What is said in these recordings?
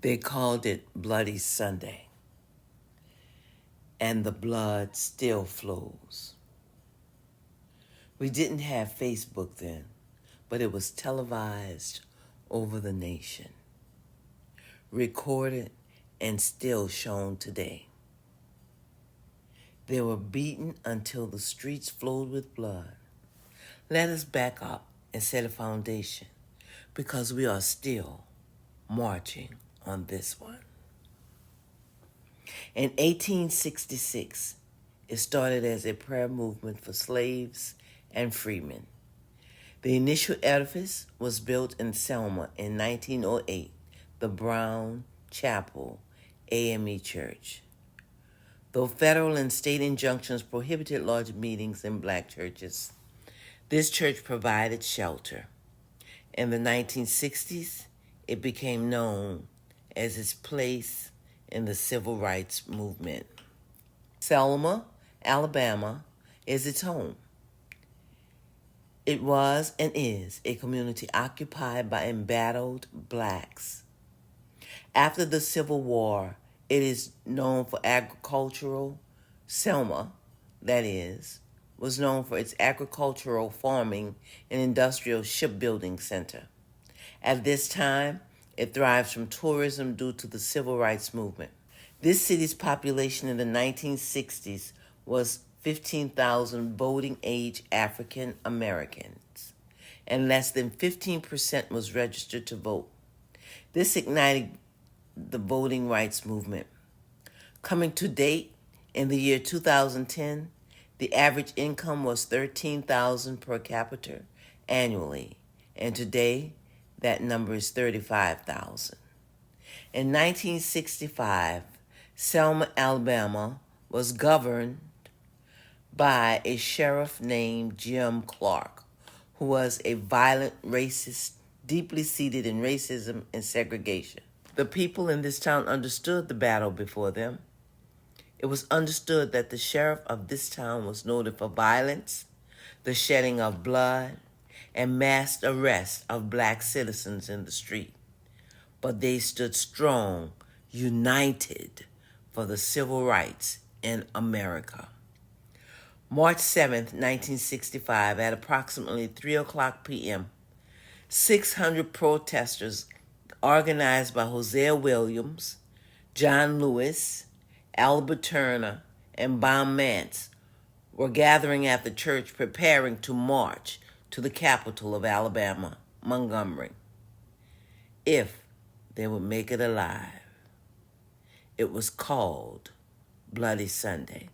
They called it Bloody Sunday, and the blood still flows. We didn't have Facebook then, but it was televised over the nation, recorded and still shown today. They were beaten until the streets flowed with blood. Let us back up and set a foundation, because we are still marching on this one. In 1866, it started as a prayer movement for slaves and freemen. The initial edifice was built in Selma in 1908, the Brown Chapel AME Church. Though federal and state injunctions prohibited large meetings in black churches, this church provided shelter. In the 1960s, it became known as its place in the civil rights movement. Selma, Alabama, is its home. It was and is a community occupied by embattled blacks. After the Civil War, it is known for agricultural. Selma, that is, was known for its agricultural, farming, and industrial shipbuilding center. At this time, it thrives from tourism due to the civil rights movement. This city's population in the 1960s was 15,000 voting-age African Americans, and less than 15% was registered to vote. This ignited the voting rights movement. Coming to date, in the year 2010, the average income was $13,000 per capita annually, and today that number is $35,000. In 1965, Selma, Alabama was governed by a sheriff named Jim Clark, who was a violent racist, deeply seated in racism and segregation. The people in this town understood the battle before them. It was understood that the sheriff of this town was noted for violence, the shedding of blood, and mass arrest of black citizens in the street. But they stood strong, united for the civil rights in America. March 7th, 1965, at approximately 3 o'clock p.m., 600 protesters organized by Hosea Williams, John Lewis, Albert Turner, and Baum Mance were gathering at the church preparing to march to the capital of Alabama, Montgomery, if they would make it alive. It was called Bloody Sunday.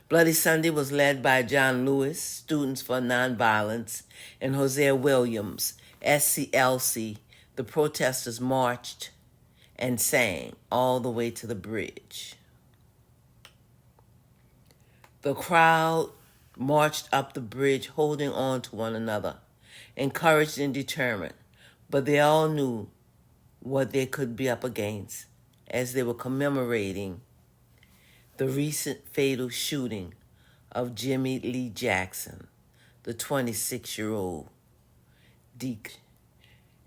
Bloody Sunday was led by John Lewis, Students for Nonviolence, and Hosea Williams, SCLC. The protesters marched and sang all the way to the bridge. The crowd marched up the bridge holding on to one another, encouraged and determined, but they all knew what they could be up against as they were commemorating the recent fatal shooting of Jimmy Lee Jackson, the 26-year-old deacon.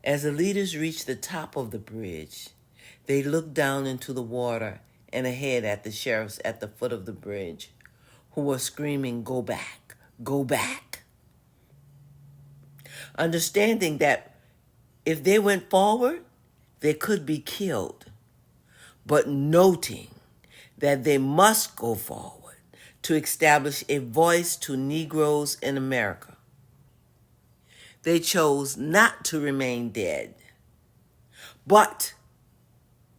As the leaders reached the top of the bridge, they looked down into the water and ahead at the sheriffs at the foot of the bridge, who were screaming, "Go back, go back." Understanding that if they went forward, they could be killed, but noting that they must go forward to establish a voice to Negroes in America. They chose not to remain dead, but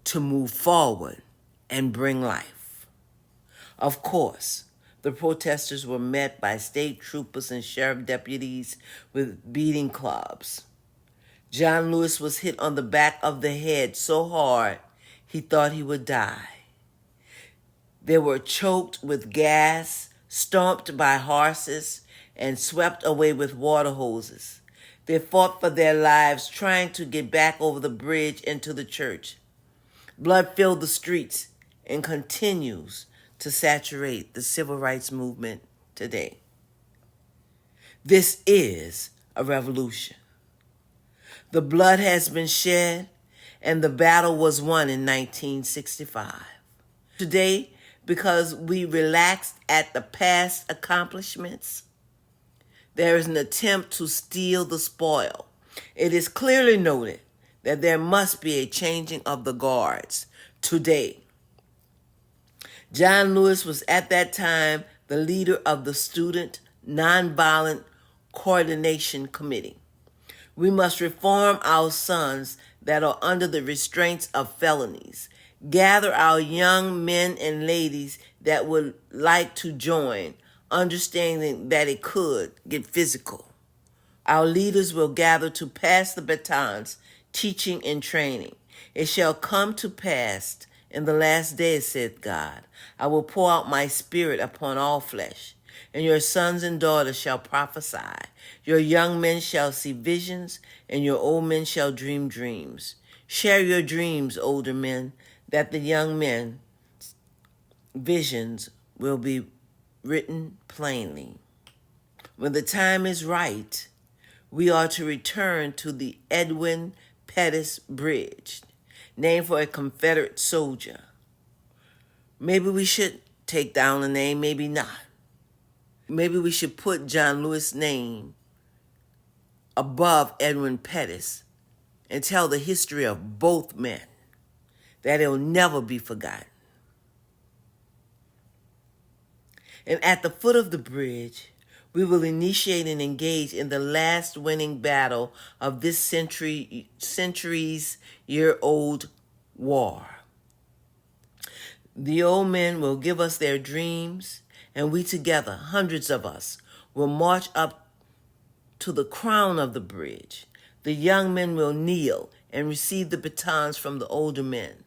to move forward and bring life. Of course, the protesters were met by state troopers and sheriff deputies with beating clubs. John Lewis was hit on the back of the head so hard he thought he would die. They were choked with gas, stomped by horses, and swept away with water hoses. They fought for their lives, trying to get back over the bridge into the church. Blood filled the streets and continues to saturate the civil rights movement today. This is a revolution. The blood has been shed, and the battle was won in 1965. Today, because we relaxed at the past accomplishments, there is an attempt to steal the spoil. It is clearly noted that there must be a changing of the guards today. John Lewis was at that time the leader of the Student Nonviolent Coordination Committee. We must reform our sons that are under the restraints of felonies, gather our young men and ladies that would like to join, understanding that it could get physical. Our leaders will gather to pass the batons, teaching and training. It shall come to pass in the last days, said God, I will pour out my spirit upon all flesh, and your sons and daughters shall prophesy. Your young men shall see visions, and your old men shall dream dreams. Share your dreams, older men, that the young men's visions will be written plainly. When the time is right, we are to return to the Edwin Pettus Bridge, named for a Confederate soldier. Maybe we should take down the name, maybe not. Maybe we should put John Lewis' name above Edwin Pettus and tell the history of both men, that it'll never be forgotten. And at the foot of the bridge, we will initiate and engage in the last winning battle of this centuries-year-old war. The old men will give us their dreams, and we together, hundreds of us, will march up to the crown of the bridge. The young men will kneel and receive the batons from the older men.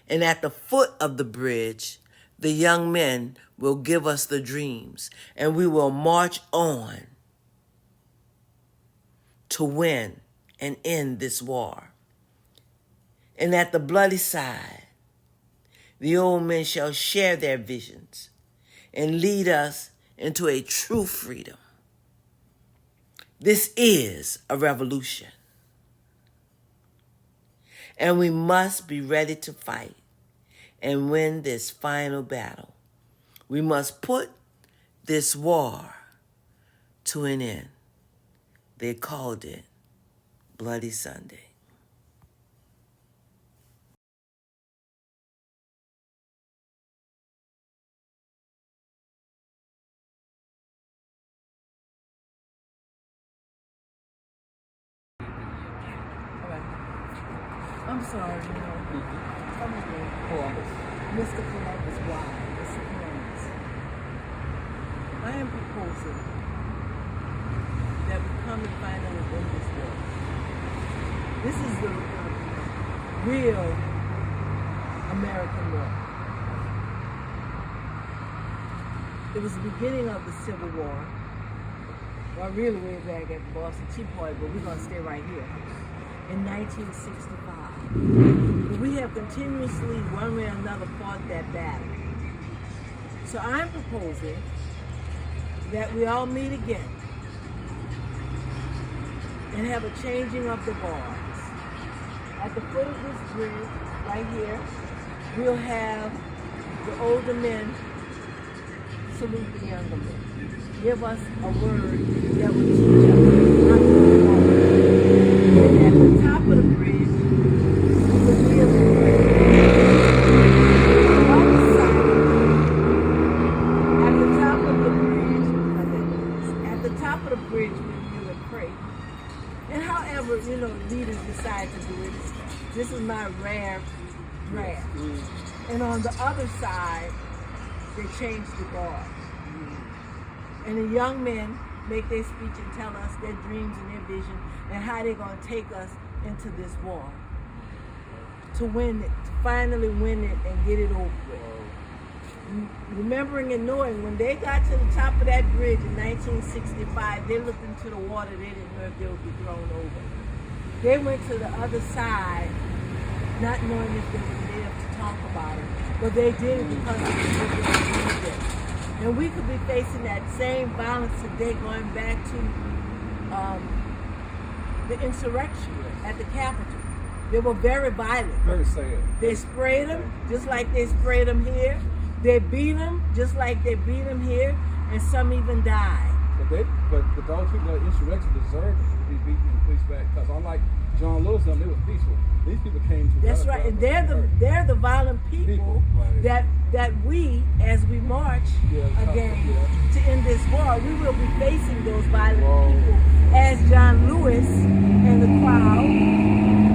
And at the foot of the bridge, the young men will give us the dreams, and we will march on to win and end this war. And at the bloody side, the old men shall share their visions and lead us into a true freedom. This is a revolution, and we must be ready to fight and win this final battle. We must put this war to an end. They called it Bloody Sunday. I'm sorry, Tell me again. Columbus. Mr. Columbus, why? Mr. Columbus. I am proposing that we come and finally win this war. This is the real American war. It was the beginning of the Civil War. Well, really way back at the Boston Tea Party, but we're going to stay right here. In 1965. But we have continuously, one way or another, fought that battle. So I'm proposing that we all meet again and have a changing of the guards. At the foot of this bridge, right here, we'll have the older men salute the younger men. Give us a word that will teach us how to walk. And at the top of the bridge, we'll be able to bridge when you would pray. And however, leaders decide to do it. This is my rare draft. And on the other side, they change the guard. And the young men make their speech and tell us their dreams and their vision and how they're going to take us into this war. To win it, to finally win it and get it over with. Remembering and knowing, when they got to the top of that bridge in 1965, they looked into the water, they didn't know if they would be thrown over. They went to the other side, not knowing if they would live to talk about it, but they did it because of the people. And we could be facing that same violence today, going back to the insurrection at the Capitol. They were very violent. Very sad. They sprayed them just like they sprayed them here. They beat them just like they beat them here, and some even died. But those people that insurrection deserve to be beaten and pushed back, because unlike John Lewis, they were peaceful. These people came together. That's right, and they're the violent people right. that we, as we march to end this war, we will be facing those violent people, as John Lewis and the crowd,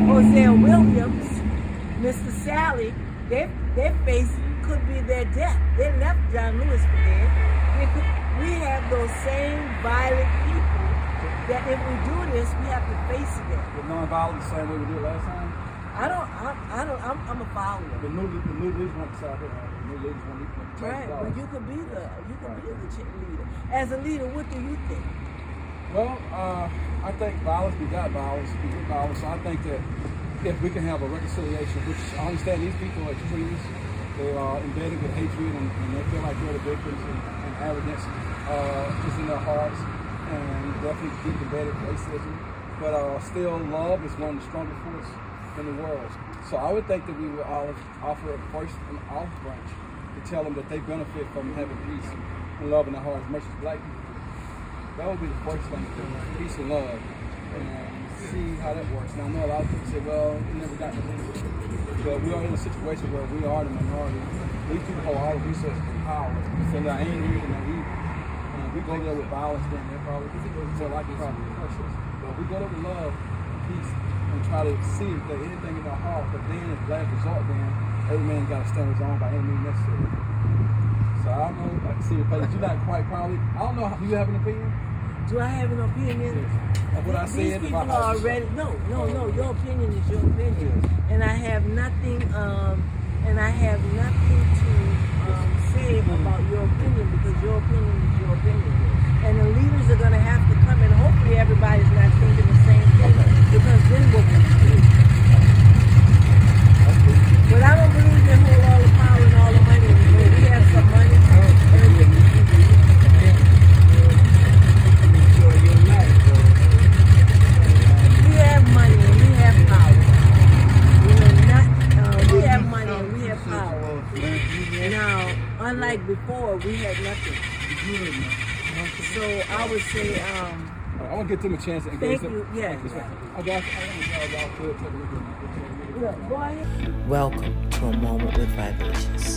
Hosea Williams, Mr. Sally, their face could be their death. They left John Lewis for dead. We have those same violent people that if we do this, we have to face it. But non-violent the same way we did last time? I'm a follower. The new leaders want to decide that. The new leaders want to right, but you could be the leader. As a leader, what do you think? Well, I think violence begot violence. So I think that if we can have a reconciliation, which I understand these people are trees, they are embedded with hatred and they feel like they're the victims and arrogance is in their hearts and definitely deep embedded racism. But still, love is one of the strongest forces in the world. So I would think that we would offer first an olive branch to tell them that they benefit from having peace and love in their hearts, as much as black people. That would be the first thing, peace and love, and see how that works. Now I know a lot of people say, well, it never got to this, but we are in a situation where we are the minority. These people hold all the resources and power, so they're angry and they're evil. And if we go there with violence, then they're probably crush us. But if we go there with love, peace, and try to see if there's anything in their heart, but then if last resort, then every man got to stand his own by any means necessary. So I don't know, I can see your face. You're not quite probably, I don't know, do you have an opinion? Do I have an opinion? Yes. Of what I said? These people are already, no, your opinion is your opinion. Yes. And I have nothing to say about your opinion, because your opinion is your opinion. And the leaders are going to have to come, and hopefully everybody's not thinking the same thing, because then we'll be free. But I don't believe they hold all the power and all the money. We have some money. We have money and we have power. We have money and we have power. Now, unlike before, we had nothing. So I would say, I want to give them a chance to engage. Thank you. Yeah. Welcome to A Moment with Vivacious.